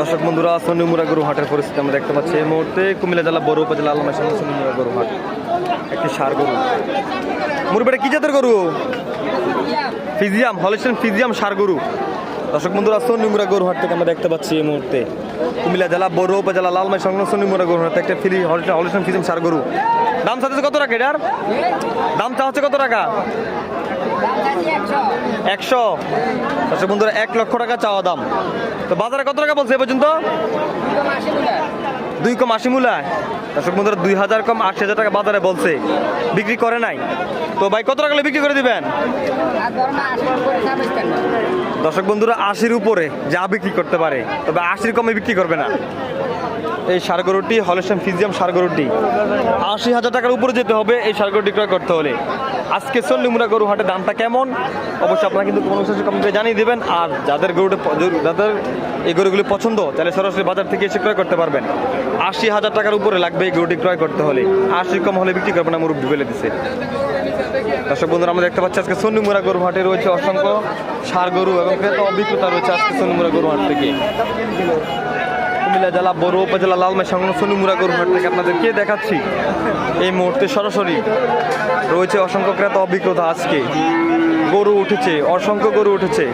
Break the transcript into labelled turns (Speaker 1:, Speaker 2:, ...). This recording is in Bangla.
Speaker 1: দর্শক বন্ধুরা, সোনিমুরা গরু হাটের পরিস্থিতি আমরা দেখতে পাচ্ছি এই মুহূর্তে কুমিল্লা জেলা বড় উপজেলা আলমের সামনে সোনিমুরা গরু হাট। একটি ষাঁড় গরু, মুরব্বিটা কি জাতের গরু? ফিজিয়াম, হলিস্টিয়ান ফিজিয়াম ষাঁড় গরু। দর্শক বন্ধুরা, সোনিমুরা গরু হাট থেকে আমরা দেখতে পাচ্ছি এই মুহূর্তে কুমিল্লা জেলা বড় উপজেলা লালমাই সংলগ্ন সোনিমুরা গরু হাট একটা হলিস্টিয়ান ফিজিয়াম ষাঁড় গরু। দাম চাচ্ছে কত টাকা এটার? দাম চা হচ্ছে কত টাকা? 100। দর্শক বন্ধুরা, 1 লক্ষ টাকা চাওয়া দাম। তো বাজারে কত টাকা বলছে এ পর্যন্ত? 2,80 মূলায়। দর্শক বন্ধুরা, 2,000 কম 80,000 টাকা বাজারে বলছে, বিক্রি করে নাই। তো ভাই কত টাকা বিক্রি করে দিবেন? দর্শক বন্ধুরা, 80-র উপরে যা বিক্রি করতে পারে, তবে 80-র কমে বিক্রি করবে না। এই ষাঁড় গরুটি হলিস্টিয়ান ফিজিয়াম ষাঁড় গরুটি 80,000 টাকার উপরে যেতে হবে এই ষাঁড় গরুটি ক্রয় করতে হলে। আজকে সোনিমুরা গরু হাটের দামটা কেমন অবশ্যই আপনারা কিন্তু কমেন্টে জানিয়ে দেবেন। আর যাদের এই গরুগুলি পছন্দ, তাহলে সরাসরি বাজার থেকে এসে ক্রয় করতে পারবেন। 80,000 টাকার উপরে লাগবে এই গরুটি ক্রয় করতে হলে, 80 কম হলে বিক্রি করবে না, মুরব্বি বলে দিচ্ছে। দর্শক বন্ধুরা, আমরা দেখতে পাচ্ছি আজকে সোনিমুরা গরু হাটে রয়েছে অসংখ্য ষাঁড় গরু এবং ক্রেতা অভিজ্ঞতা রয়েছে আজকে সোনিমুরা গরু হাট থেকে। কুমিল্লা জেলা বড় উপজেলা লালমাই সংলগ্ন সোনিমুরা গরু হাট থেকে আপনাদেরকে দেখাচ্ছি এই মুহূর্তে সরাসরি রয়েছে অসংখ্য ক্রেতা অভিজ্ঞতা। আজকে গরু উঠেছে, অসংখ্য গরু উঠেছে।